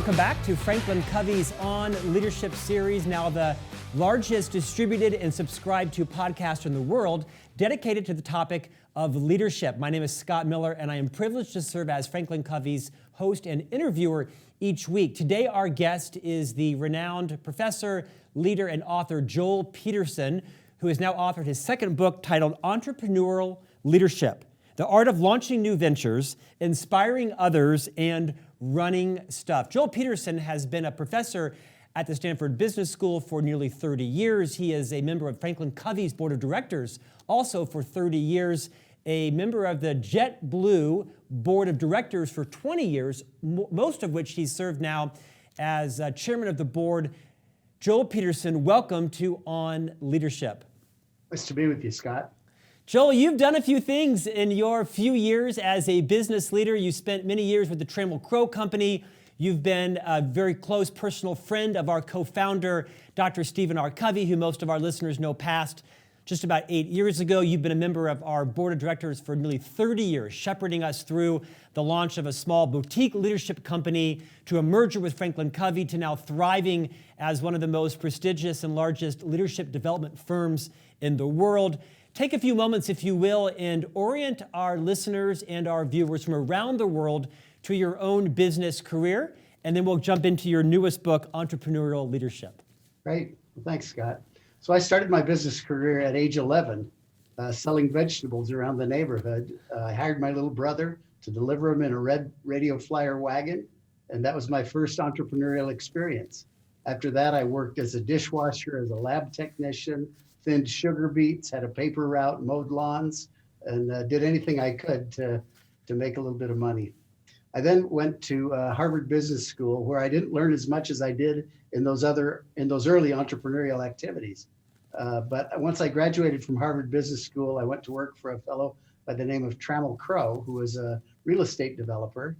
Welcome back to FranklinCovey's On Leadership series, now the largest distributed and subscribed to podcast in the world, dedicated to the topic of leadership. My name is Scott Miller, and I am privileged to serve as FranklinCovey's host and interviewer each week. Today, our guest is the renowned professor, leader, and author Joel Peterson, who has now authored his second book titled Entrepreneurial Leadership: The Art of Launching New Ventures, Inspiring Others, and Running Stuff. Joel Peterson has been a professor at the Stanford Business School for nearly 30 years. He is a member of FranklinCovey's board of directors also for 30 years, a member of the JetBlue board of directors for 20 years, most of which he's served now as chairman of the board. Joel Peterson, welcome to On Leadership. Nice to be with you, Scott. Joel, you've done a few things in your few years as a business leader. You spent many years with the Trammell Crow Company. You've been a very close personal friend of our co-founder, Dr. Stephen R. Covey, who most of our listeners know passed just about 8 years ago. You've been a member of our board of directors for nearly 30 years, shepherding us through the launch of a small boutique leadership company to a merger with FranklinCovey to now thriving as one of the most prestigious and largest leadership development firms in the world. Take a few moments, if you will, and orient our listeners and our viewers from around the world to your own business career, and then we'll jump into your newest book, Entrepreneurial Leadership. Great. Well, thanks, Scott. So I started my business career at age 11, selling vegetables around the neighborhood. I hired my little brother to deliver them in a red radio flyer wagon, and that was my first entrepreneurial experience. After that, I worked as a dishwasher, as a lab technician, thinned sugar beets, had a paper route, mowed lawns, and did anything I could to make a little bit of money. I then went to Harvard Business School, where I didn't learn as much as I did in those early entrepreneurial activities. But once I graduated from Harvard Business School, I went to work for a fellow by the name of Trammell Crow, who was a real estate developer.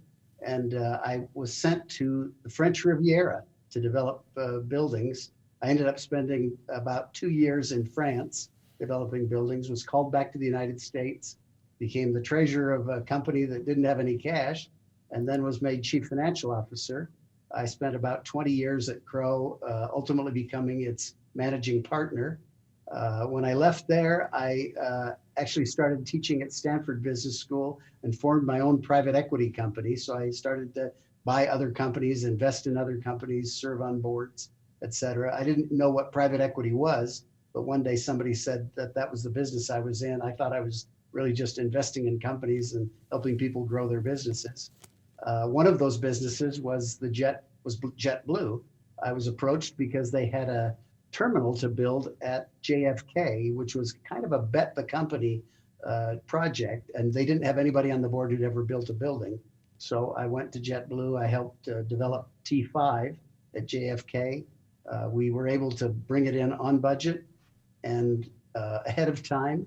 And I was sent to the French Riviera to develop buildings. I ended up spending about 2 years in France developing buildings, was called back to the United States, became the treasurer of a company that didn't have any cash, and then was made chief financial officer. I spent about 20 years at Crow, ultimately becoming its managing partner. When I left there, I actually started teaching at Stanford Business School and formed my own private equity company. So I started to buy other companies, invest in other companies, serve on boards, etc. I didn't know what private equity was, but one day somebody said that was the business I was in. I thought I was really just investing in companies and helping people grow their businesses. One of those businesses was JetBlue. I was approached because they had a terminal to build at JFK, which was kind of a bet the company project, and they didn't have anybody on the board who'd ever built a building. So I went to JetBlue. I helped develop T5 at JFK. We were able to bring it in on budget and ahead of time.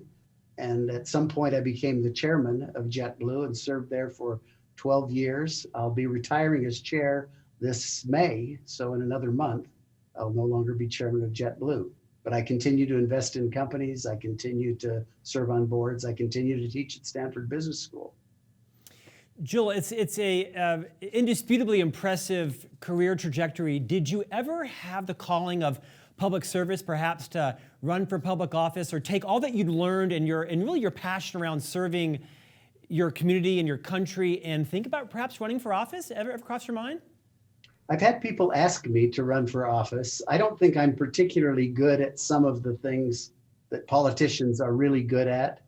And at some point, I became the chairman of JetBlue and served there for 12 years. I'll be retiring as chair this May, so in another month, I'll no longer be chairman of JetBlue. But I continue to invest in companies. I continue to serve on boards. I continue to teach at Stanford Business School. Joel, it's a indisputably impressive career trajectory. Did you ever have the calling of public service, perhaps to run for public office, or take all that you'd learned and really your passion around serving your community and your country and think about perhaps running for office? Ever cross your mind? I've had people ask me to run for office. I don't think I'm particularly good at some of the things that politicians are really good at,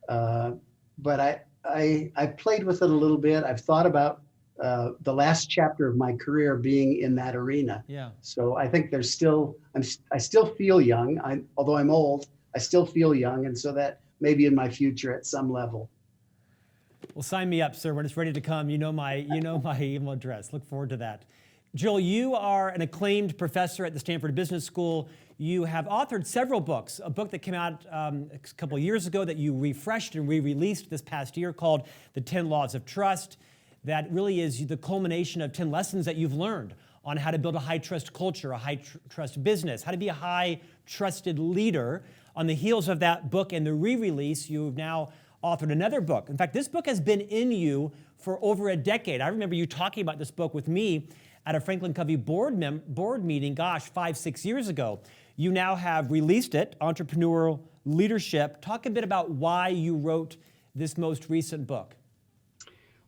but I played with it a little bit. I've thought about the last chapter of my career being in that arena. Yeah. So I think I still feel young. Although I'm old, I still feel young, and so that may be in my future at some level. Well, sign me up, sir. When it's ready to come, you know my email address. Look forward to that. Joel, you are an acclaimed professor at the Stanford Business School. You have authored several books. A book that came out a couple of years ago that you refreshed and re-released this past year called The 10 Laws of Trust. That really is the culmination of 10 lessons that you've learned on how to build a high-trust culture, a high-trust business, how to be a high-trusted leader. On the heels of that book and the re-release, you've now authored another book. In fact, this book has been in you for over a decade. I remember you talking about this book with me at a FranklinCovey board meeting, 5-6 years ago. You now have released it, Entrepreneurial Leadership. Talk a bit about why you wrote this most recent book.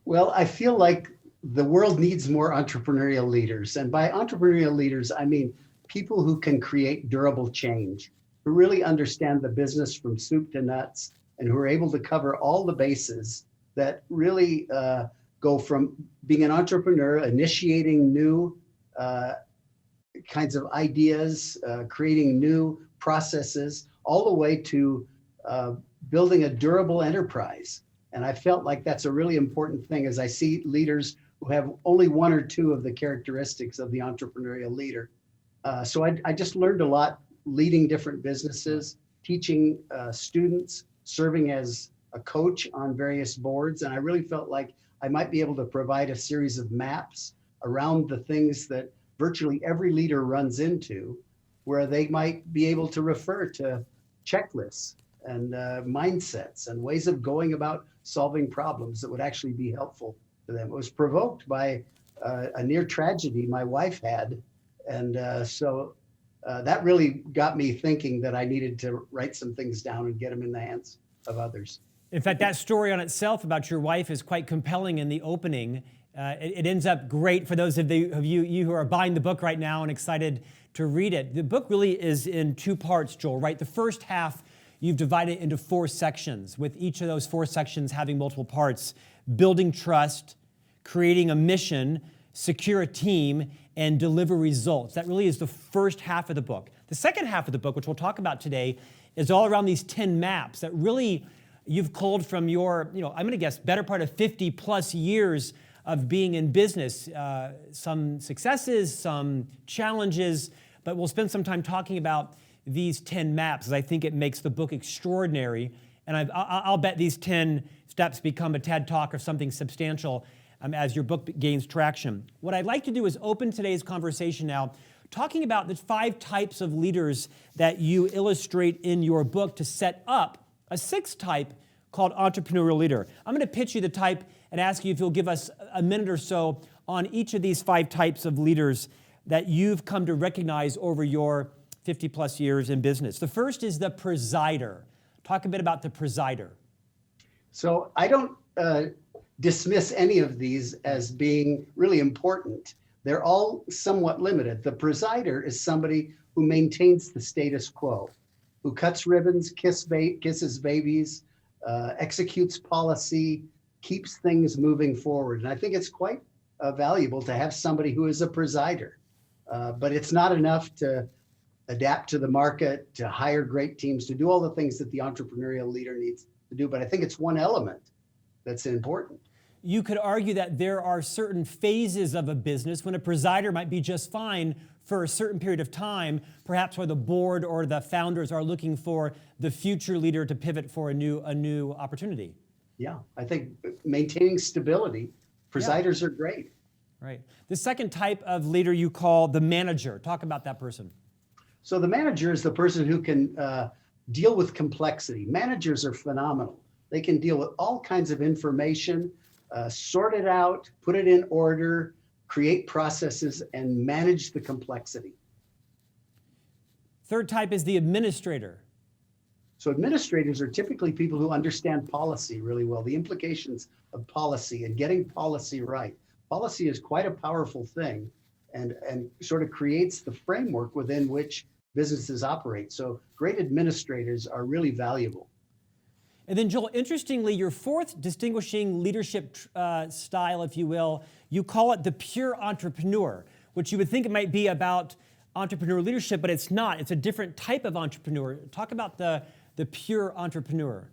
Well, I feel like the world needs more entrepreneurial leaders. And by entrepreneurial leaders, I mean people who can create durable change, who really understand the business from soup to nuts, and who are able to cover all the bases that really go from being an entrepreneur, initiating new kinds of ideas, creating new processes, all the way to building a durable enterprise. And I felt like that's a really important thing as I see leaders who have only one or two of the characteristics of the entrepreneurial leader. So I just learned a lot leading different businesses, teaching students, serving as a coach on various boards. And I really felt like I might be able to provide a series of maps around the things that virtually every leader runs into, where they might be able to refer to checklists and mindsets and ways of going about solving problems that would actually be helpful to them. It was provoked by a near tragedy my wife had. And so that really got me thinking that I needed to write some things down and get them in the hands of others. In fact, that story on itself about your wife is quite compelling in the opening. It ends up great for those of you who are buying the book right now and excited to read it. The book really is in two parts, Joel, right? The first half, you've divided into 4 sections, with each of those 4 sections having multiple parts: building trust, creating a mission, secure a team, and deliver results. That really is the first half of the book. The second half of the book, which we'll talk about today, is all around these 10 maps that really you've culled from your, I'm going to guess, better part of 50 plus years of being in business. Some successes, some challenges, but we'll spend some time talking about these 10 maps, as I think it makes the book extraordinary. And I'll bet these 10 steps become a TED Talk or something substantial as your book gains traction. What I'd like to do is open today's conversation now, talking about the 5 types of leaders that you illustrate in your book to set up a 6th type called entrepreneurial leader. I'm going to pitch you the type and ask you if you'll give us a minute or so on each of these 5 types of leaders that you've come to recognize over your 50 plus years in business. The first is the presider. Talk a bit about the presider. So I don't dismiss any of these as being really important. They're all somewhat limited. The presider is somebody who maintains the status quo, who cuts ribbons, kisses babies, executes policy, keeps things moving forward. And I think it's quite valuable to have somebody who is a presider. But it's not enough to adapt to the market, to hire great teams, to do all the things that the entrepreneurial leader needs to do. But I think it's one element that's important. You could argue that there are certain phases of a business when a presider might be just fine for a certain period of time, perhaps where the board or the founders are looking for the future leader to pivot for a new opportunity. Yeah, I think maintaining stability, presiders are great. Right. The second type of leader you call the manager. Talk about that person. So the manager is the person who can deal with complexity. Managers are phenomenal. They can deal with all kinds of information, sort it out, put it in order, create processes, and manage the complexity. Third type is the administrator. So administrators are typically people who understand policy really well, the implications of policy and getting policy right. Policy is quite a powerful thing and sort of creates the framework within which businesses operate. So great administrators are really valuable. And then Joel, interestingly, your 4th distinguishing leadership style, if you will, you call it the pure entrepreneur, which you would think it might be about entrepreneurial leadership, but it's not. It's a different type of entrepreneur. Talk about the pure entrepreneur.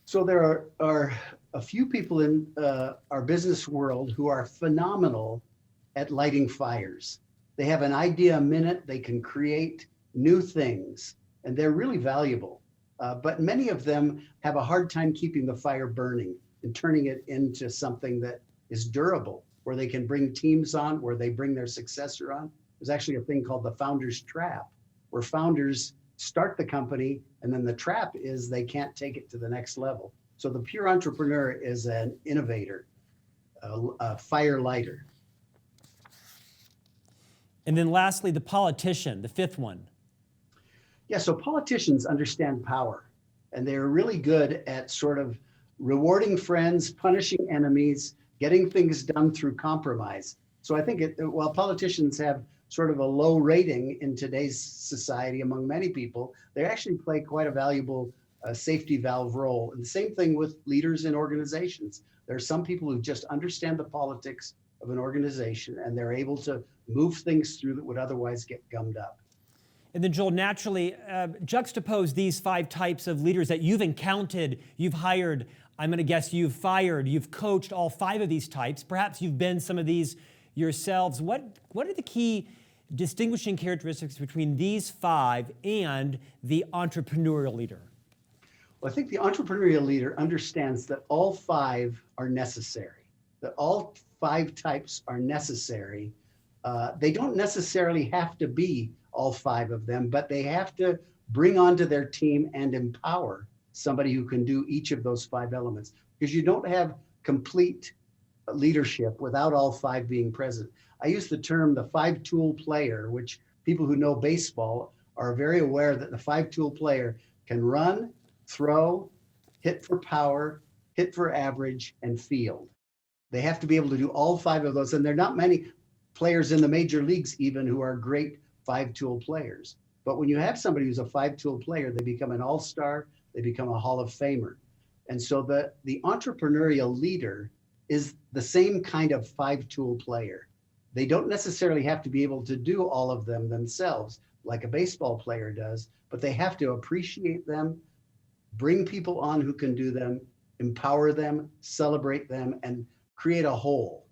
So there are a few people in our business world who are phenomenal at lighting fires. They have an idea a minute, they can create new things, and they're really valuable. But many of them have a hard time keeping the fire burning and turning it into something that is durable, where they can bring teams on, where they bring their successor on. There's actually a thing called the founder's trap, where founders start the company, and then the trap is they can't take it to the next level. So the pure entrepreneur is an innovator, a fire lighter. And then lastly, the politician, the fifth one. Yeah, so politicians understand power, and they're really good at sort of rewarding friends, punishing enemies, getting things done through compromise. So I think while politicians have sort of a low rating in today's society among many people, they actually play quite a valuable safety valve role. And the same thing with leaders in organizations. There are some people who just understand the politics of an organization, and they're able to move things through that would otherwise get gummed up. And then Joel, naturally, juxtapose these 5 types of leaders that you've encountered, you've hired, I'm going to guess you've fired, you've coached all 5 of these types. Perhaps you've been some of these yourselves. What are the key distinguishing characteristics between these 5 and the entrepreneurial leader? Well, I think the entrepreneurial leader understands that all 5 are necessary, that all 5 types are necessary. They don't necessarily have to be all 5 of them, but they have to bring onto their team and empower somebody who can do each of those 5 elements, because you don't have complete leadership without all 5 being present. I use the term the 5-tool player, which people who know baseball are very aware that the 5-tool player can run, throw, hit for power, hit for average, and field. They have to be able to do all 5 of those, and there are not many players in the major leagues even who are great 5-tool players. But when you have somebody who's a 5-tool player, they become an all-star, they become a Hall of Famer. And so the entrepreneurial leader is the same kind of 5-tool player. They don't necessarily have to be able to do all of them themselves, like a baseball player does, but they have to appreciate them, bring people on who can do them, empower them, celebrate them, and create a whole.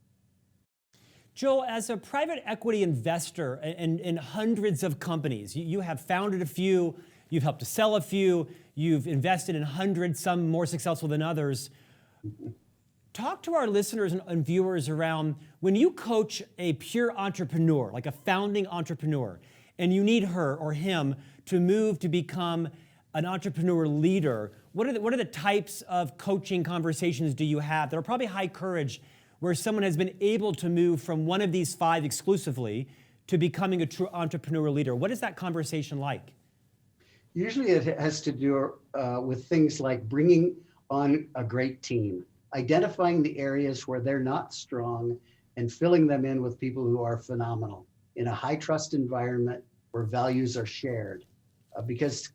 Joel, as a private equity investor in hundreds of companies, you have founded a few, you've helped to sell a few, you've invested in hundreds, some more successful than others. Talk to our listeners and viewers around when you coach a pure entrepreneur, like a founding entrepreneur, and you need her or him to move to become an entrepreneur leader. What are the types of coaching conversations do you have that are probably high courage, where someone has been able to move from one of these 5 exclusively to becoming a true entrepreneurial leader? What is that conversation like? Usually it has to do with things like bringing on a great team, identifying the areas where they're not strong and filling them in with people who are phenomenal in a high trust environment where values are shared. Because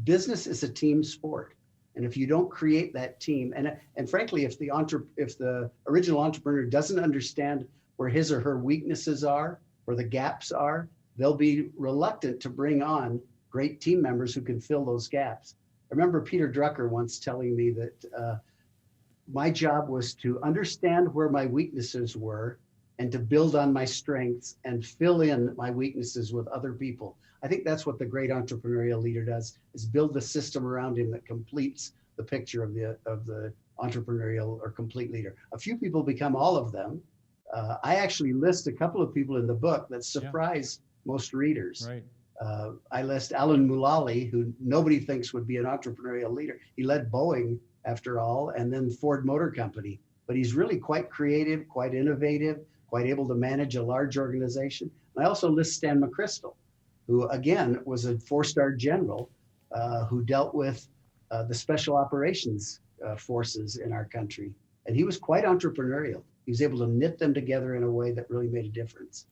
business is a team sport. And if you don't create that team, and frankly, if the original entrepreneur doesn't understand where his or her weaknesses are, where the gaps are, they'll be reluctant to bring on great team members who can fill those gaps. I remember Peter Drucker once telling me that my job was to understand where my weaknesses were and to build on my strengths and fill in my weaknesses with other people. I think that's what the great entrepreneurial leader does, is build the system around him that completes the picture of the entrepreneurial or complete leader. A few people become all of them. I actually list a couple of people in the book that surprise most readers. Right. I list Alan Mulally, who nobody thinks would be an entrepreneurial leader. He led Boeing, after all, and then Ford Motor Company. But he's really quite creative, quite innovative, quite able to manage a large organization. And I also list Stan McChrystal, who again was a 4-star general who dealt with the special operations forces in our country. And he was quite entrepreneurial. He was able to knit them together in a way that really made a difference.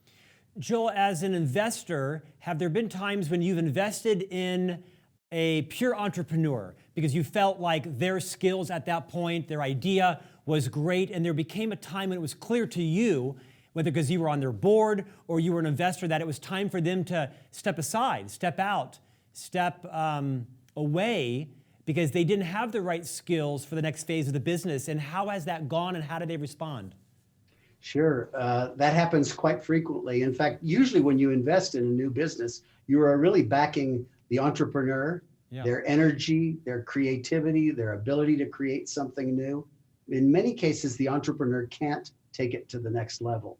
Joel, as an investor, have there been times when you've invested in a pure entrepreneur because you felt like their skills at that point, their idea was great, and there became a time when it was clear to you, whether because you were on their board or you were an investor, that it was time for them to step aside, step out, step away because they didn't have the right skills for the next phase of the business? And how has that gone and how did they respond? Sure, that happens quite frequently. In fact, usually when you invest in a new business, you are really backing the entrepreneur, their energy, their creativity, their ability to create something new. In many cases, the entrepreneur can't take it to the next level.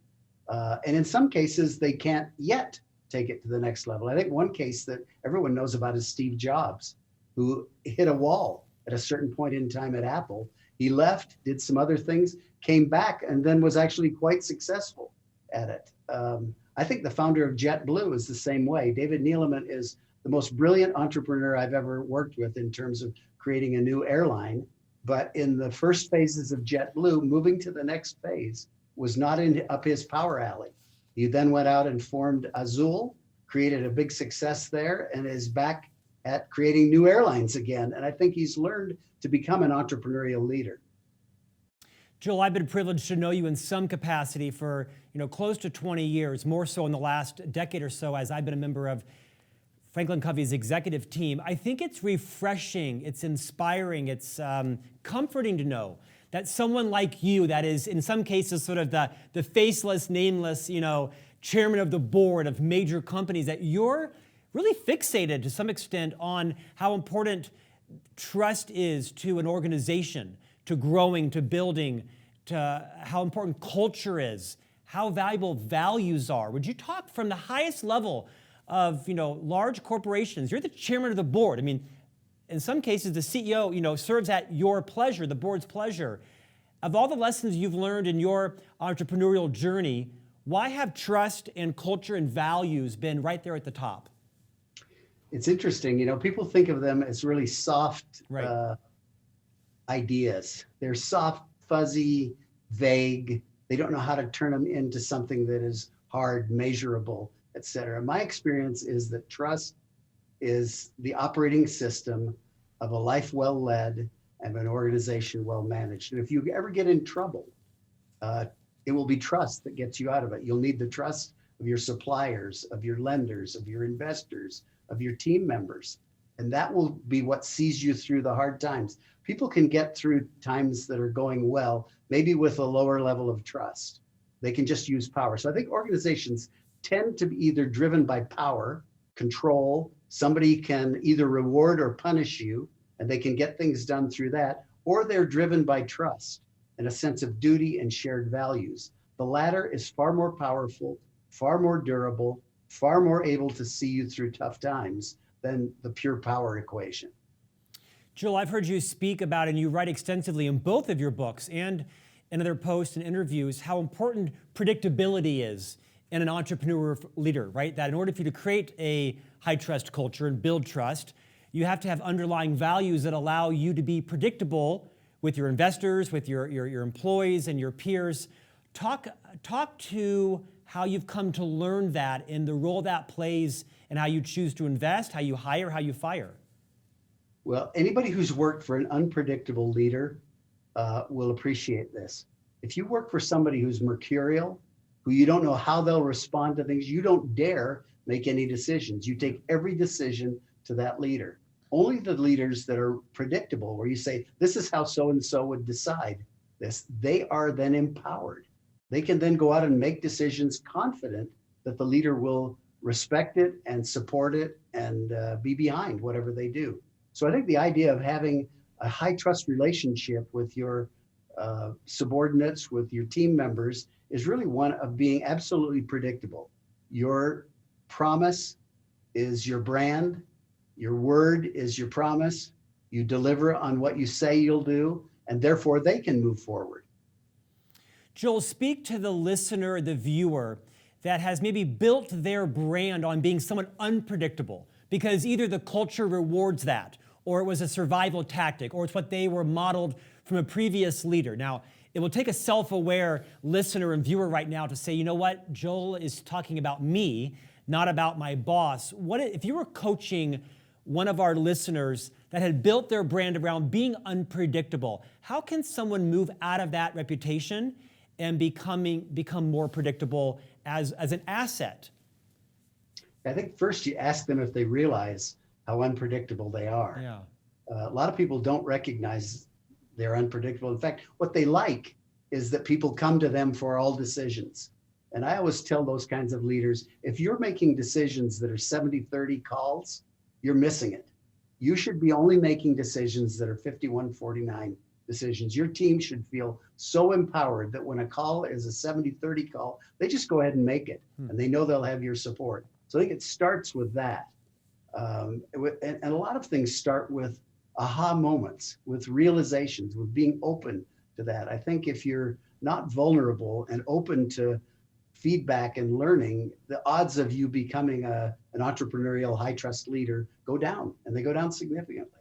And in some cases, they can't yet take it to the next level. I think one case that everyone knows about is Steve Jobs, who hit a wall at a certain point in time at Apple. He left, did some other things, came back, and then was actually quite successful at it. I think the founder of JetBlue is the same way. David Neeleman is the most brilliant entrepreneur I've ever worked with in terms of creating a new airline. But in the first phases of JetBlue, moving to the next phase was not up his power alley. He then went out and formed Azul, created a big success there, and is back at creating new airlines again. And I think he's learned to become an entrepreneurial leader. Joel, I've been privileged to know you in some capacity for close to 20 years, more so in the last decade or so as I've been a member of FranklinCovey's executive team. I think it's refreshing, it's inspiring, it's comforting to know that someone like you, that is in some cases sort of the faceless, nameless, chairman of the board of major companies, that you're really fixated to some extent on how important trust is to an organization, to growing, to building, to how important culture is, how valuable values are. Would you talk from the highest level of large corporations? You're the chairman of the board. I mean, in some cases, the CEO serves at your pleasure, the board's pleasure. Of all the lessons you've learned in your entrepreneurial journey, why have trust and culture and values been right there at the top? It's interesting, people think of them as really soft ideas. They're soft, fuzzy, vague. They don't know how to turn them into something that is hard, measurable, et cetera. My experience is that trust is the operating system of a life well led and an organization well managed. And if you ever get in trouble, it will be trust that gets you out of it. You'll need the trust of your suppliers, of your lenders, of your investors, of your team members. And that will be what sees you through the hard times. People can get through times that are going well, maybe with a lower level of trust. They can just use power. So I think organizations tend to be either driven by power, control. Somebody can either reward or punish you, and they can get things done through that, or they're driven by trust and a sense of duty and shared values. The latter is far more powerful, far more durable, far more able to see you through tough times than the pure power equation. Joel, I've heard you speak about, and you write extensively in both of your books and in other posts and interviews, how important predictability is in an entrepreneur leader, right? That in order for you to create a high trust culture and build trust, you have to have underlying values that allow you to be predictable with your investors, with your employees and your peers. Talk to how you've come to learn that and the role that plays and how you choose to invest, how you hire, how you fire. Well, anybody who's worked for an unpredictable leader will appreciate this. If you work for somebody who's mercurial, who you don't know how they'll respond to things, you don't dare make any decisions. You take every decision to that leader. Only the leaders that are predictable, where you say, this is how so-and-so would decide this, they are then empowered. They can then go out and make decisions confident that the leader will respect it and support it and be behind whatever they do. So I think the idea of having a high trust relationship with your subordinates, with your team members, is really one of being absolutely predictable. Your promise is your brand. Your word is your promise. You deliver on what you say you'll do, and therefore they can move forward. Joel, speak to the listener, the viewer, that has maybe built their brand on being somewhat unpredictable because either the culture rewards that, or it was a survival tactic, or it's what they were modeled from a previous leader. Now, it will take a self-aware listener and viewer right now to say, you know what, Joel is talking about me, not about my boss. What if you were coaching one of our listeners that had built their brand around being unpredictable? How can someone move out of that reputation and become more predictable as an asset? I think first you ask them if they realize how unpredictable they are. Yeah. A lot of people don't recognize they're unpredictable. In fact, what they like is that people come to them for all decisions. And I always tell those kinds of leaders, if you're making decisions that are 70-30 calls, you're missing it. You should be only making decisions that are 51-49 decisions. Your team should feel so empowered that when a call is a 70-30 call, they just go ahead and make it. And they know they'll have your support. So I think it starts with that. And a lot of things start with aha moments, with realizations, with being open to that. I think if you're not vulnerable and open to feedback and learning, the odds of you becoming an entrepreneurial high trust leader go down, and they go down significantly.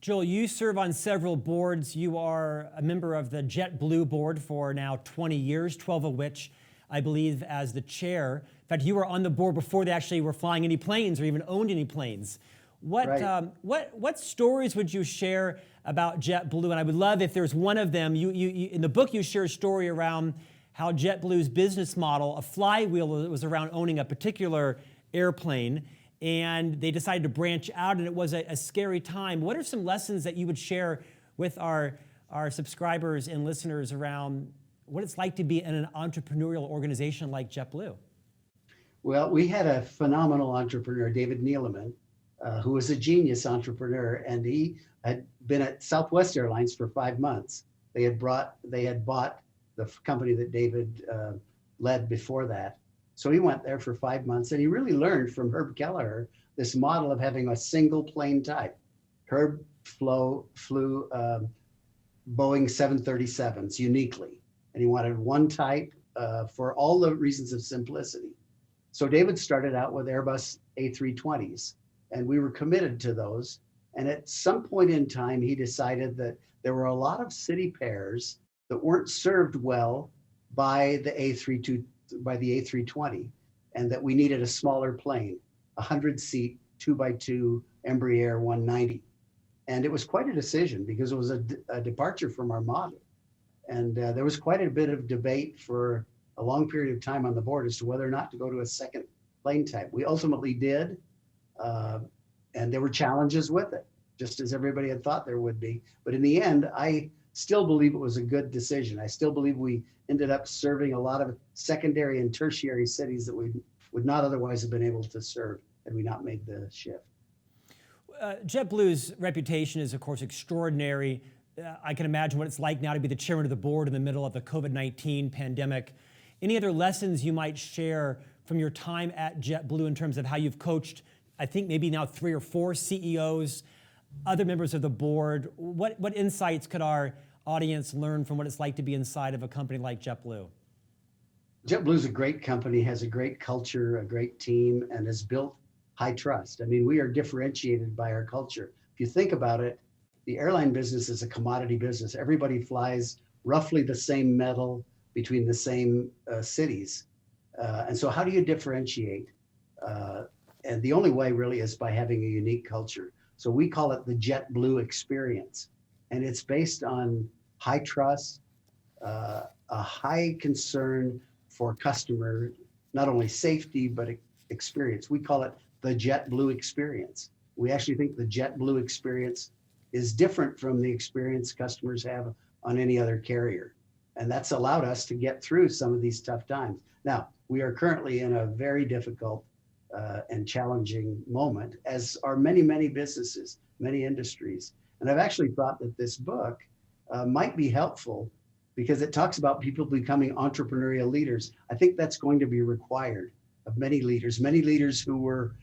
Joel, you serve on several boards. You are a member of the JetBlue board for now 20 years, 12 of which I believe as the chair. In fact, you were on the board before they actually were flying any planes or even owned any planes. What stories would you share about JetBlue? And I would love if there's one of them. You in the book you share a story around how JetBlue's business model, a flywheel, was around owning a particular airplane, and they decided to branch out, and it was a scary time. What are some lessons that you would share with our subscribers and listeners around what it's like to be in an entrepreneurial organization like JetBlue? Well, we had a phenomenal entrepreneur, David Neeleman, who was a genius entrepreneur, and he had been at Southwest Airlines for 5 months. They had bought the company that David led before that. So he went there for 5 months, and he really learned from Herb Kelleher this model of having a single plane type. Herb flew Boeing 737s uniquely, and he wanted one type for all the reasons of simplicity. So David started out with Airbus A320s, and we were committed to those. And at some point in time, he decided that there were a lot of city pairs that weren't served well by the A320, and that we needed a smaller plane, a 100-seat 2x2 Embraer 190. And it was quite a decision because it was a departure from our model. And there was quite a bit of debate for a long period of time on the board as to whether or not to go to a second plane type. We ultimately did, and there were challenges with it, just as everybody had thought there would be. But in the end, I still believe it was a good decision. I still believe we ended up serving a lot of secondary and tertiary cities that we would not otherwise have been able to serve had we not made the shift. JetBlue's reputation is, of course, extraordinary. I can imagine what it's like now to be the chairman of the board in the middle of the COVID-19 pandemic. Any other lessons you might share from your time at JetBlue in terms of how you've coached, I think maybe now 3 or 4 CEOs, other members of the board? What insights could our audience learn from what it's like to be inside of a company like JetBlue? JetBlue is a great company, has a great culture, a great team, and has built high trust. I mean, we are differentiated by our culture. If you think about it, the airline business is a commodity business. Everybody flies roughly the same metal between the same cities. And so how do you differentiate? And the only way really is by having a unique culture. So we call it the JetBlue experience. And it's based on high trust, a high concern for customer, not only safety, but experience. We call it the JetBlue experience. We actually think the JetBlue experience is different from the experience customers have on any other carrier. And that's allowed us to get through some of these tough times. Now, we are currently in a very difficult and challenging moment, as are many, many businesses, many industries. And I've actually thought that this book might be helpful because it talks about people becoming entrepreneurial leaders. I think that's going to be required of many leaders who were,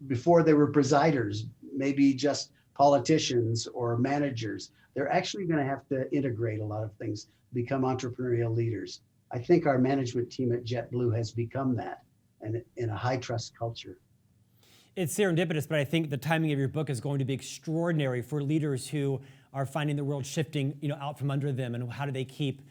before they were presiders, maybe just politicians or managers. They're actually going to have to integrate a lot of things, become entrepreneurial leaders. I think our management team at JetBlue has become that, and in a high trust culture. It's serendipitous, but I think the timing of your book is going to be extraordinary for leaders who are finding the world shifting, out from under them, and how do they keep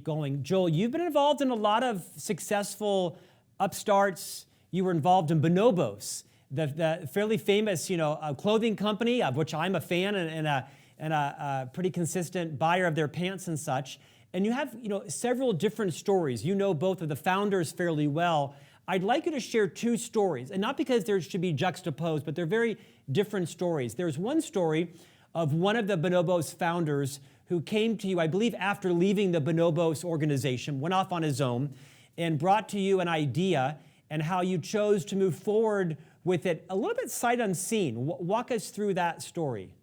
going? Joel, you've been involved in a lot of successful upstarts. You were involved in Bonobos, the fairly famous, clothing company of which I'm a fan and a pretty consistent buyer of their pants and such. And you have, several different stories. You know both of the founders fairly well. I'd like you to share 2 stories, and not because they should be juxtaposed, but they're very different stories. There's one story of one of the Bonobos founders who came to you, I believe, after leaving the Bonobos organization, went off on his own, and brought to you an idea, and how you chose to move forward with it a little bit sight unseen. Walk us through that story.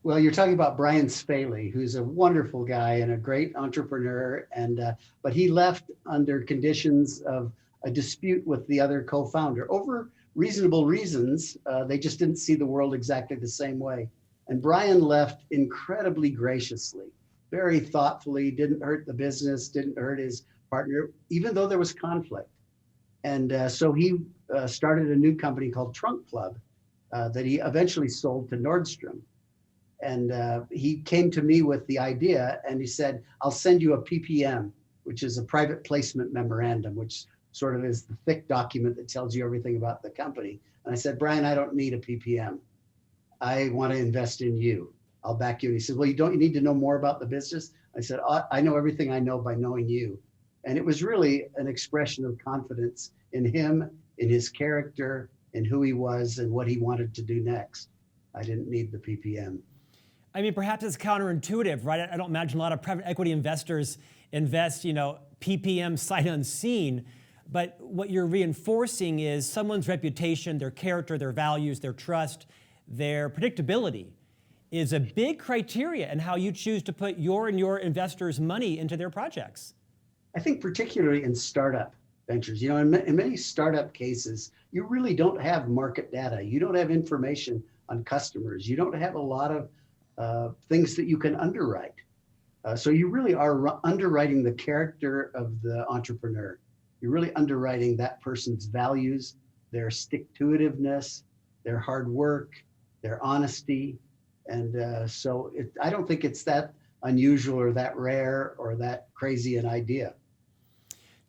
Well, you're talking about Brian Spaley, who's a wonderful guy and a great entrepreneur, but he left under conditions of a dispute with the other co-founder over reasonable reasons. They just didn't see the world exactly the same way. And Brian left incredibly graciously, very thoughtfully, didn't hurt the business, didn't hurt his partner, even though there was conflict. And so he started a new company called Trunk Club that he eventually sold to Nordstrom. And he came to me with the idea and he said, I'll send you a PPM, which is a private placement memorandum, which sort of is the thick document that tells you everything about the company. And I said, Brian, I don't need a PPM. I want to invest in you. I'll back you. And he said, well, you need to know more about the business. I said, I know everything I know by knowing you. And it was really an expression of confidence in him, in his character, in who he was and what he wanted to do next. I didn't need the PPM. I mean, perhaps it's counterintuitive, right? I don't imagine a lot of private equity investors invest, PPM sight unseen. But what you're reinforcing is someone's reputation, their character, their values, their trust, their predictability is a big criteria in how you choose to put your and your investors' money into their projects. I think particularly in startup ventures, in many startup cases, you really don't have market data. You don't have information on customers. You don't have a lot of things that you can underwrite. So you really are underwriting the character of the entrepreneur. You're really underwriting that person's values, their stick-to-itiveness, their hard work, their honesty. And so I don't think it's that unusual or that rare or that crazy an idea.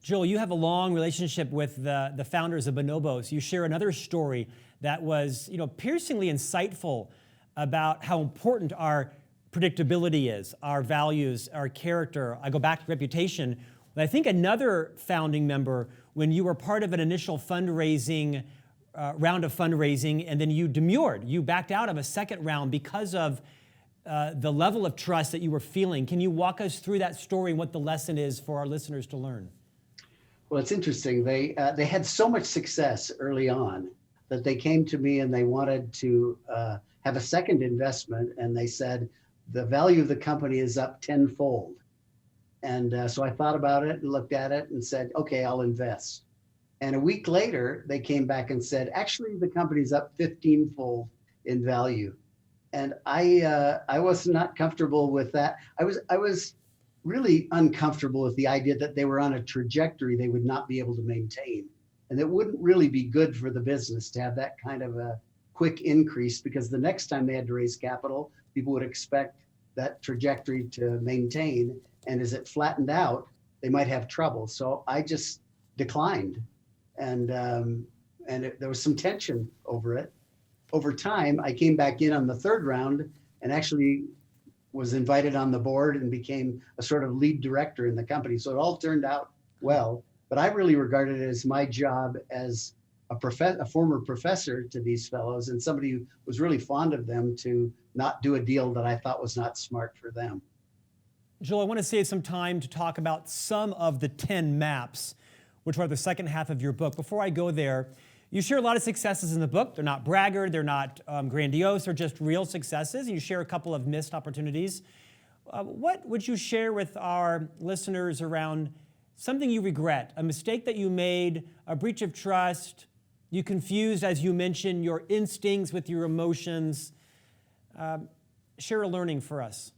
Joel, you have a long relationship with the founders of Bonobos. You share another story that was, piercingly insightful about how important our predictability is, our values, our character. I go back to reputation. I think another founding member, when you were part of an initial fundraising, round of fundraising, and then you demurred, you backed out of a second round because of the level of trust that you were feeling. Can you walk us through that story and what the lesson is for our listeners to learn? Well, it's interesting. They had so much success early on that they came to me and they wanted to have a second investment. And they said, the value of the company is up tenfold. And so I thought about it and looked at it and said, okay, I'll invest. And a week later, they came back and said, actually, the company's up 15-fold in value. And I was not comfortable with that. I was really uncomfortable with the idea that they were on a trajectory they would not be able to maintain. And it wouldn't really be good for the business to have that kind of a quick increase, because the next time they had to raise capital, people would expect that trajectory to maintain. And as it flattened out, they might have trouble. So I just declined. And there was some tension over it. Over time, I came back in on the third round and actually was invited on the board and became a sort of lead director in the company. So it all turned out well. But I really regarded it as my job as a former professor to these fellows and somebody who was really fond of them to not do a deal that I thought was not smart for them. Joel, I want to save some time to talk about some of the 10 maps, which are the second half of your book. Before I go there, you share a lot of successes in the book. They're not braggart, they're not grandiose, they're just real successes. And you share a couple of missed opportunities. What would you share with our listeners around something you regret, a mistake that you made, a breach of trust, you confused, as you mentioned, your instincts with your emotions? Share a learning for us.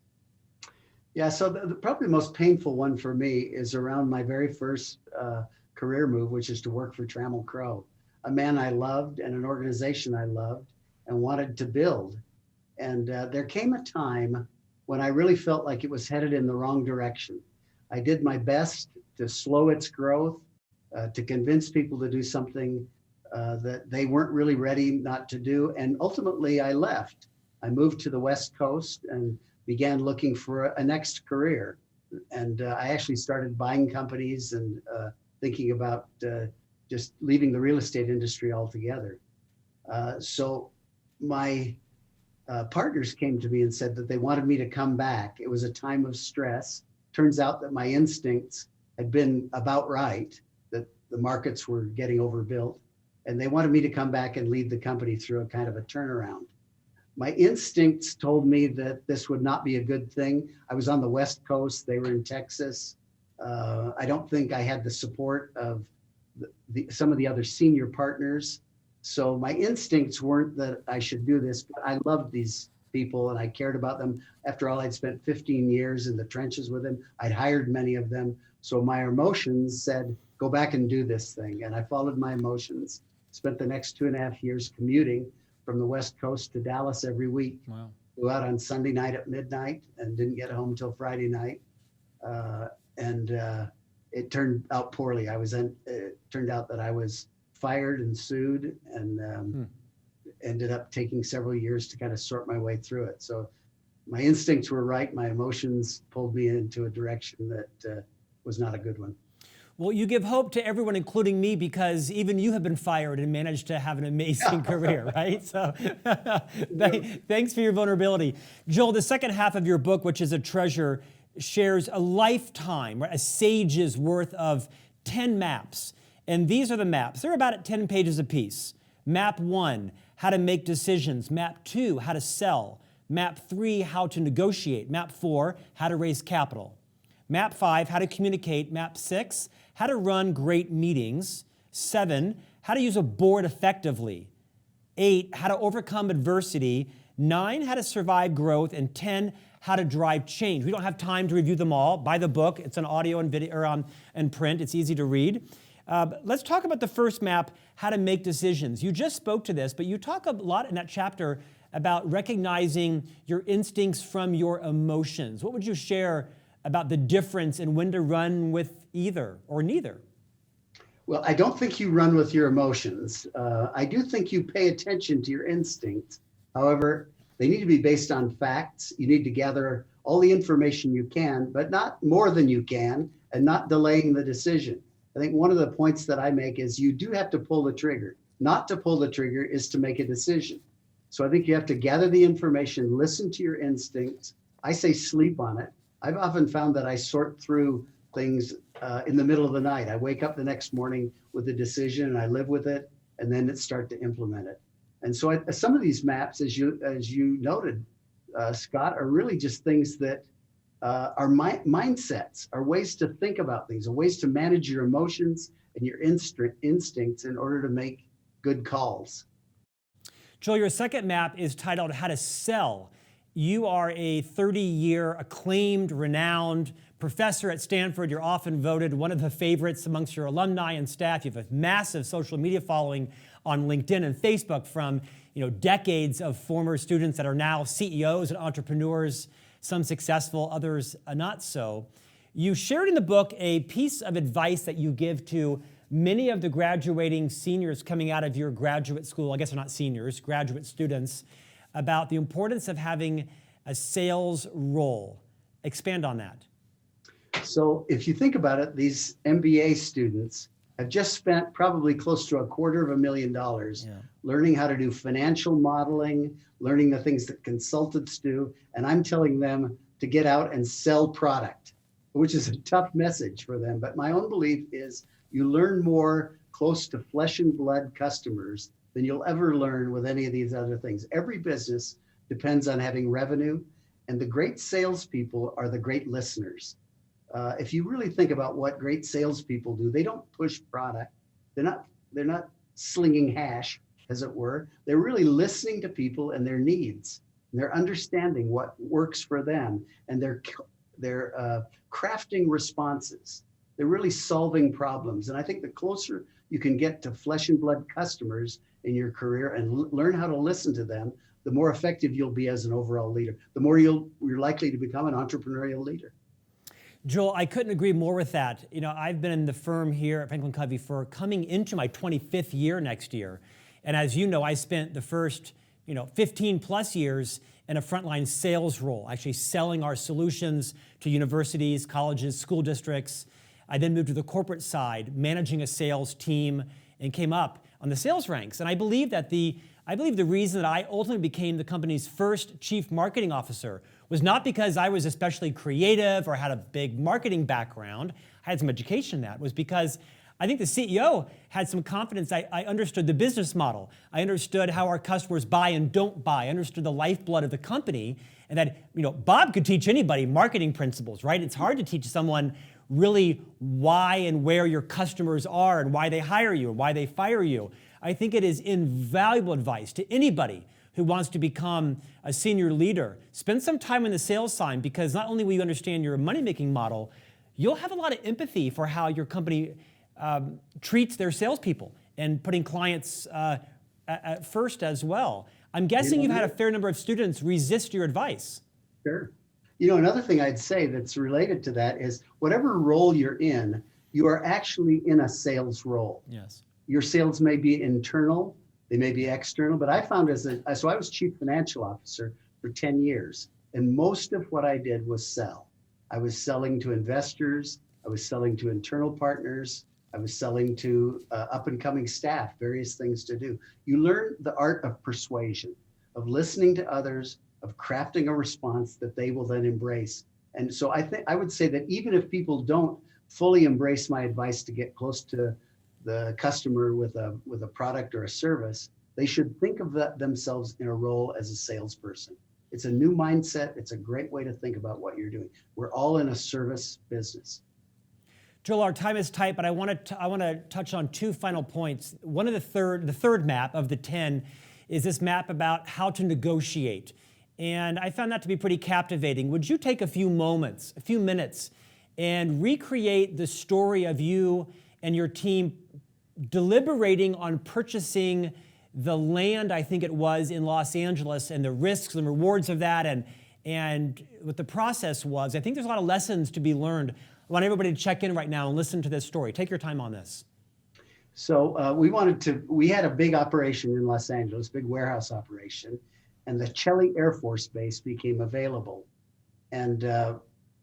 Yeah, so probably the most painful one for me is around my very first career move, which is to work for Trammell Crow, a man I loved and an organization I loved and wanted to build. And there came a time when I really felt like it was headed in the wrong direction. I did my best to slow its growth, to convince people to do something that they weren't really ready not to do. And ultimately I left. I moved to the West Coast and began looking for a next career. And I actually started buying companies and thinking about just leaving the real estate industry altogether. So my partners came to me and said that they wanted me to come back. It was a time of stress. Turns out that my instincts had been about right, that the markets were getting overbuilt, and they wanted me to come back and lead the company through a kind of a turnaround. My instincts told me that this would not be a good thing. I was on the West Coast, they were in Texas. I don't think I had the support of some of the other senior partners. So my instincts weren't that I should do this, but I loved these people and I cared about them. After all, I'd spent 15 years in the trenches with them. I'd hired many of them. So my emotions said, go back and do this thing. And I followed my emotions, spent the next 2.5 years commuting from the West Coast to Dallas every week. Wow. Flew out on Sunday night at midnight and didn't get home till Friday night. It turned out poorly. It turned out that I was fired and sued, and ended up taking several years to kind of sort my way through it. So my instincts were right. My emotions pulled me into a direction that was not a good one. Well, you give hope to everyone, including me, because even you have been fired and managed to have an amazing career, right? So thanks for your vulnerability. Joel, the second half of your book, which is a treasure, shares a lifetime, right, a sage's worth of 10 maps. And these are the maps. They're about 10 pages apiece. Map 1, how to make decisions. Map 2, how to sell. Map 3, how to negotiate. Map 4, how to raise capital. Map 5, how to communicate. Map 6, how to run great meetings. 7, how to use a board effectively. 8, how to overcome adversity. 9, how to survive growth. And 10, how to drive change. We don't have time to review them all. Buy the book. It's on audio and video, or and print. It's easy to read. Let's talk about the first map, how to make decisions. You just spoke to this, but you talk a lot in that chapter about recognizing your instincts from your emotions. What would you share about the difference in when to run with either or neither? Well, I don't think you run with your emotions. I do think you pay attention to your instincts. However, they need to be based on facts. You need to gather all the information you can, but not more than you can, and not delaying the decision. I think one of the points that I make is you do have to pull the trigger. Not to pull the trigger is to make a decision. So I think you have to gather the information, listen to your instincts. I say sleep on it. I've often found that I sort through things in the middle of the night. I wake up the next morning with a decision and I live with it, and then start to implement it. And so some of these maps, as you noted, Scott, are really just things that are mindsets, are ways to think about things, are ways to manage your emotions and your instincts in order to make good calls. Joel, your second map is titled How to Sell. You are a 30-year acclaimed, renowned professor at Stanford. You're often voted one of the favorites amongst your alumni and staff. You have a massive social media following on LinkedIn and Facebook from decades of former students that are now CEOs and entrepreneurs, some successful, others not so. You shared in the book a piece of advice that you give to many of the graduating seniors coming out of your graduate school, I guess they're not seniors, graduate students, about the importance of having a sales role. Expand on that. So if you think about it, these MBA students have just spent probably close to $250,000 learning how to do financial modeling, learning the things that consultants do. And I'm telling them to get out and sell product, which is a tough message for them. But my own belief is you learn more close to flesh and blood customers than you'll ever learn with any of these other things. Every business depends on having revenue, and the great salespeople are the great listeners. If you really think about what great salespeople do, they don't push product. They're not slinging hash, as it were. They're really listening to people and their needs. And they're understanding what works for them, and they're crafting responses. They're really solving problems. And I think the closer you can get to flesh and blood customers in your career and learn how to listen to them, the more effective you'll be as an overall leader, the more you're likely to become an entrepreneurial leader. Joel, I couldn't agree more with that. I've been in the firm here at FranklinCovey for coming into my 25th year next year. And as you know, I spent the first 15 plus years in a frontline sales role, actually selling our solutions to universities, colleges, school districts. I then moved to the corporate side, managing a sales team, and came up on the sales ranks. And I believe the reason that I ultimately became the company's first chief marketing officer was not because I was especially creative or had a big marketing background. I had some education in that. It was because I think the CEO had some confidence. I understood the business model. I understood how our customers buy and don't buy. I understood the lifeblood of the company, and that Bob could teach anybody marketing principles, right? It's hard to teach someone really why and where your customers are and why they hire you and why they fire you. I think it is invaluable advice to anybody who wants to become a senior leader. Spend some time in the sales side, because not only will you understand your money-making model, you'll have a lot of empathy for how your company treats their salespeople and putting clients at first as well. I'm guessing you've had a fair number of students resist your advice. Sure. Another thing I'd say that's related to that is whatever role you're in, you are actually in a sales role. Yes. Your sales may be internal, they may be external, but I found so I was chief financial officer for 10 years. And most of what I did was sell. I was selling to investors. I was selling to internal partners. I was selling to up and coming staff, various things to do. You learn the art of persuasion, of listening to others, of crafting a response that they will then embrace. And so I would say that even if people don't fully embrace my advice to get close to the customer with a product or a service, they should think of themselves in a role as a salesperson. It's a new mindset. It's a great way to think about what you're doing. We're all in a service business. Joel, our time is tight, but I want to touch on two final points. One of the third map of the 10 is this map about how to negotiate. And I found that to be pretty captivating. Would you take a few minutes, and recreate the story of you and your team deliberating on purchasing the land, I think it was, in Los Angeles, and the risks and rewards of that, and what the process was? I think there's a lot of lessons to be learned. I want everybody to check in right now and listen to this story. Take your time on this. So we had a big operation in Los Angeles, big warehouse operation, and the Chelly Air Force Base became available. And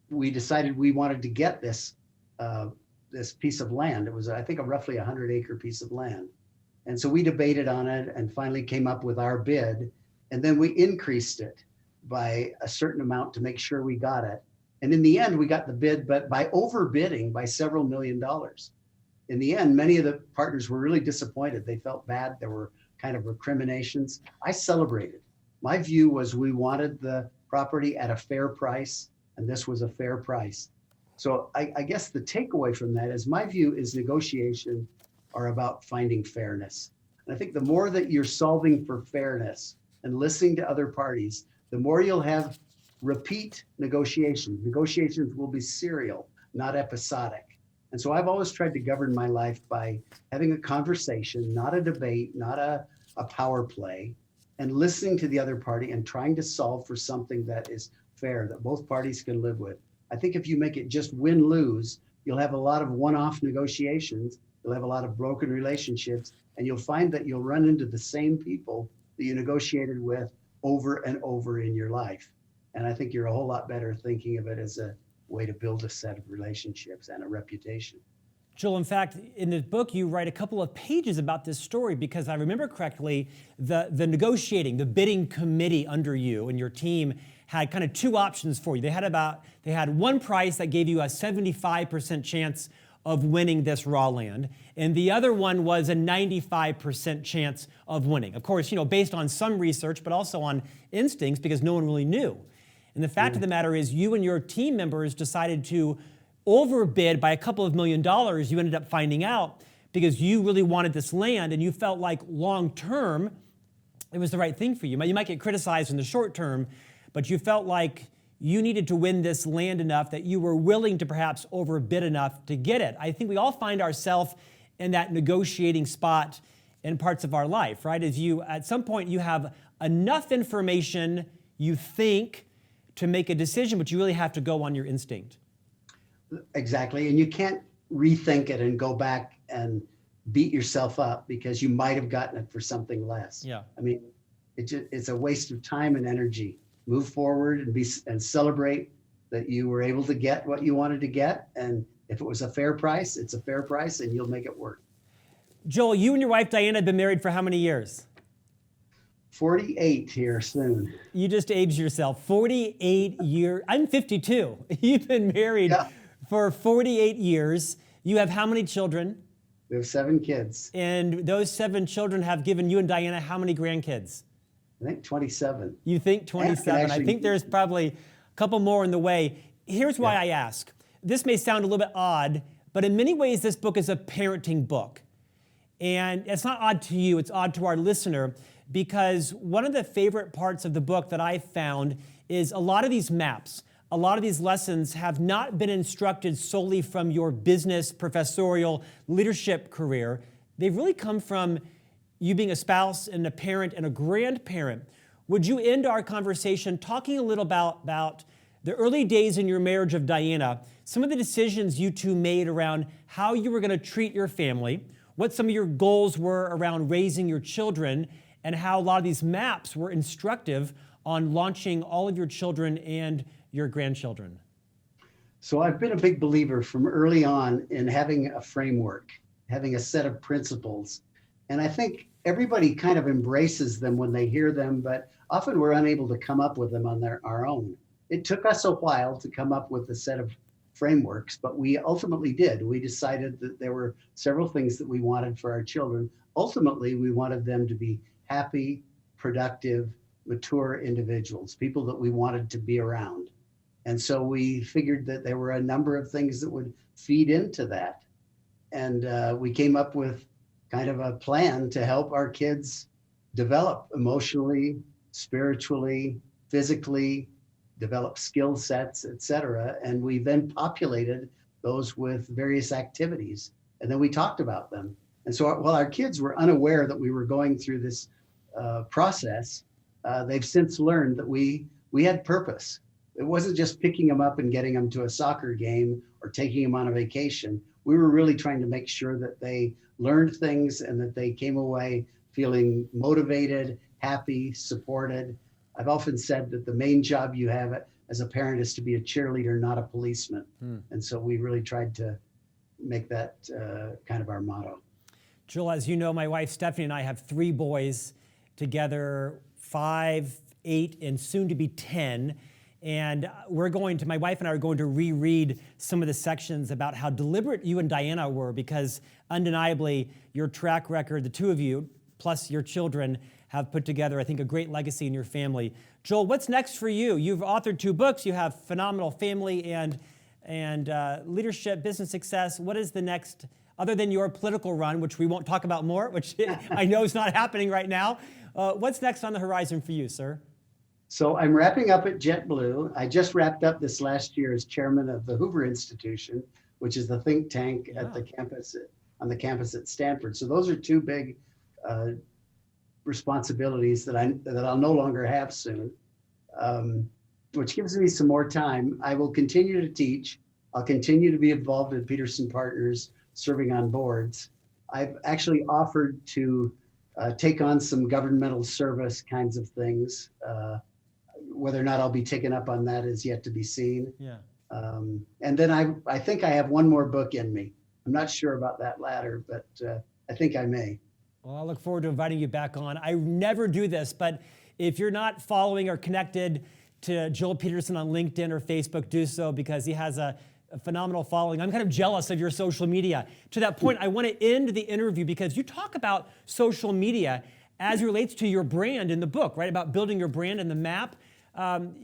we decided we wanted to get this piece of land. It was, I think, a roughly 100-acre piece of land. And so we debated on it and finally came up with our bid. And then we increased it by a certain amount to make sure we got it. And in the end, we got the bid, but by overbidding by several $1 million. In the end, many of the partners were really disappointed. They felt bad. There were kind of recriminations. I celebrated. My view was we wanted the property at a fair price, and this was a fair price. So I guess the takeaway from that is my view is negotiation are about finding fairness. And I think the more that you're solving for fairness and listening to other parties, the more you'll have repeat negotiations. Negotiations will be serial, not episodic. And so I've always tried to govern my life by having a conversation, not a debate, not a power play, and listening to the other party and trying to solve for something that is fair, that both parties can live with. I think if you make it just win-lose, you'll have a lot of one-off negotiations, you'll have a lot of broken relationships, and you'll find that you'll run into the same people that you negotiated with over and over in your life. And I think you're a whole lot better thinking of it as a way to build a set of relationships and a reputation. Joel, in fact, in the book, you write a couple of pages about this story because I remember correctly, the negotiating, the bidding committee under you and your team had kind of two options for you. They had one price that gave you a 75% chance of winning this raw land, and the other one was a 95% chance of winning. Of course, based on some research, but also on instincts because no one really knew. And the fact of the matter is you and your team members decided to overbid by a couple of $1 million. You ended up finding out because you really wanted this land and you felt like long-term it was the right thing for you. You might get criticized in the short term, but you felt like you needed to win this land enough that you were willing to perhaps overbid enough to get it. I think we all find ourselves in that negotiating spot in parts of our life, right? At some point you have enough information, you think, to make a decision, but you really have to go on your instinct. Exactly, and you can't rethink it and go back and beat yourself up because you might have gotten it for something less. Yeah. I mean, it's a waste of time and energy. Move forward and celebrate that you were able to get what you wanted to get, and if it was a fair price, it's a fair price, and you'll make it work. Joel, you and your wife Diana have been married for how many years? 48 here soon. You just aged yourself. 48 years. I'm 52. You've been married for 48 years. You have how many children? We have 7 kids. And those 7 children have given you and Diana how many grandkids? I think 27. You think 27? I think there's probably a couple more in the way. Here's why I ask. This may sound a little bit odd, but in many ways this book is a parenting book. And it's not odd to you, it's odd to our listener, because one of the favorite parts of the book that I found is a lot of these maps, a lot of these lessons have not been instructed solely from your business, professorial, leadership career. They've really come from you being a spouse and a parent and a grandparent. Would you end our conversation talking a little about the early days in your marriage of Diana, some of the decisions you two made around how you were going to treat your family, what some of your goals were around raising your children, and how a lot of these maps were instructive on launching all of your children and your grandchildren? So I've been a big believer from early on in having a framework, having a set of principles. And I think everybody kind of embraces them when they hear them, but often we're unable to come up with them on our own. It took us a while to come up with a set of frameworks, but we ultimately did. We decided that there were several things that we wanted for our children. Ultimately, we wanted them to be happy, productive, mature individuals, people that we wanted to be around. And so we figured that there were a number of things that would feed into that. And we came up with kind of a plan to help our kids develop emotionally, spiritually, physically, develop skill sets, et cetera. And we then populated those with various activities. And then we talked about them. And so while our kids were unaware that we were going through this process, they've since learned that we had purpose. It wasn't just picking them up and getting them to a soccer game or taking them on a vacation. We were really trying to make sure that they learned things and that they came away feeling motivated, happy, supported. I've often said that the main job you have as a parent is to be a cheerleader, not a policeman. And so we really tried to make that kind of our motto. Joel, as you know, my wife Stephanie and I have 3 boys together, 5, 8, and soon to be 10. And my wife and I are going to reread some of the sections about how deliberate you and Diana were, because undeniably your track record, the two of you, plus your children, have put together, I think, a great legacy in your family. Joel, what's next for you? You've authored 2 books. You have Phenomenal Family and Leadership, Business Success. What is the next, other than your political run, which we won't talk about more, which I know is not happening right now? What's next on the horizon for you, sir? So I'm wrapping up at JetBlue. I just wrapped up this last year as chairman of the Hoover Institution, which is the think tank at on the campus at Stanford. So those are 2 big responsibilities that I'll no longer have soon, which gives me some more time. I will continue to teach. I'll continue to be involved in Peterson Partners, serving on boards. I've actually offered to take on some governmental service kinds of things. Whether or not I'll be taken up on that is yet to be seen. Yeah. And then I think I have one more book in me. I'm not sure about that latter, but I think I may. Well, I look forward to inviting you back on. I never do this, but if you're not following or connected to Joel Peterson on LinkedIn or Facebook, do so, because he has a phenomenal following. I'm kind of jealous of your social media. To that point, I want to end the interview because you talk about social media as it relates to your brand in the book, right? About building your brand and the map.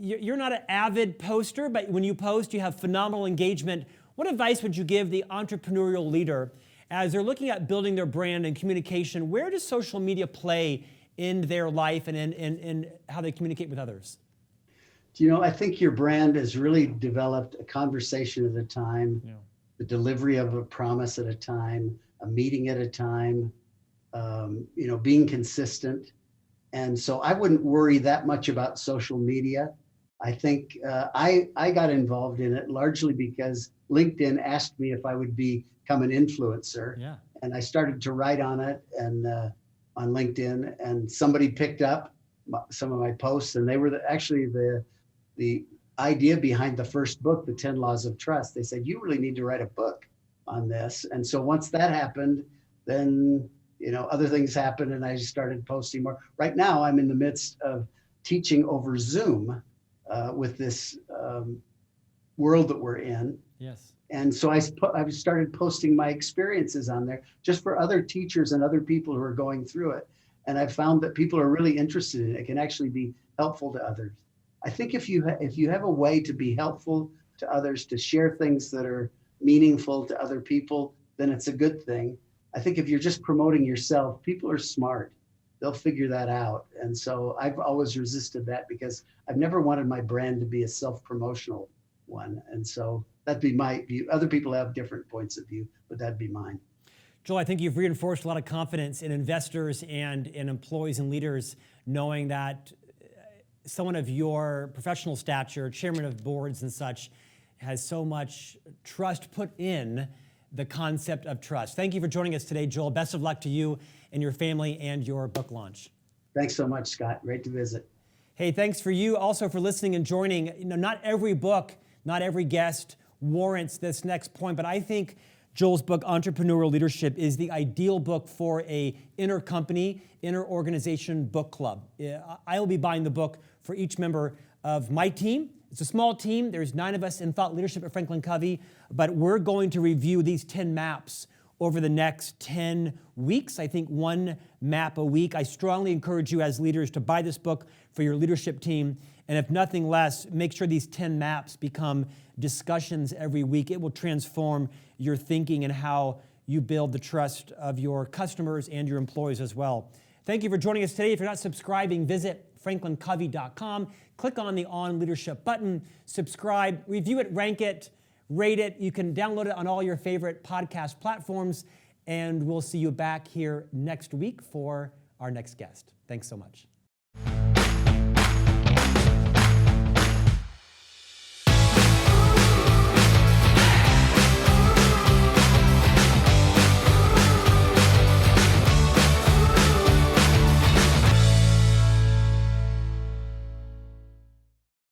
You're not an avid poster, but when you post, you have phenomenal engagement. What advice would you give the entrepreneurial leader as they're looking at building their brand and communication? Where does social media play in their life and in how they communicate with others? I think your brand has really developed a conversation at a time, the delivery of a promise at a time, a meeting at a time, being consistent. And so I wouldn't worry that much about social media. I think I got involved in it largely because LinkedIn asked me if I would become an influencer. Yeah. And I started to write on it and on LinkedIn, and somebody picked up some of my posts, and they were actually the idea behind the first book, The 10 Laws of Trust. They said, you really need to write a book on this. And so once that happened, then other things happened and I started posting more. Right now, I'm in the midst of teaching over Zoom with this world that we're in. Yes. And so I've started posting my experiences on there just for other teachers and other people who are going through it. And I've found that people are really interested in it. It can actually be helpful to others. I think if you have a way to be helpful to others, to share things that are meaningful to other people, then it's a good thing. I think if you're just promoting yourself, people are smart. They'll figure that out. And so I've always resisted that because I've never wanted my brand to be a self-promotional one. And so that'd be my view. Other people have different points of view, but that'd be mine. Joel, I think you've reinforced a lot of confidence in investors and in employees and leaders, knowing that someone of your professional stature, chairman of boards and such, has so much trust put in the concept of trust. Thank you for joining us today, Joel. Best of luck to you and your family and your book launch. Thanks so much, Scott. Great to visit. Hey, thanks for you also for listening and joining. Not every book, not every guest warrants this next point, but I think Joel's book, Entrepreneurial Leadership, is the ideal book for a inter-company, inter-organization book club. I will be buying the book for each member of my team. It's a small team. There's 9 of us in thought leadership at FranklinCovey, but we're going to review these 10 maps over the next 10 weeks. I think 1 map a week. I strongly encourage you as leaders to buy this book for your leadership team. And if nothing less, make sure these 10 maps become discussions every week. It will transform your thinking and how you build the trust of your customers and your employees as well. Thank you for joining us today. If you're not subscribing, visit FranklinCovey.com. Click on the On Leadership button, subscribe, review it, rank it, rate it. You can download it on all your favorite podcast platforms, and we'll see you back here next week for our next guest. Thanks so much.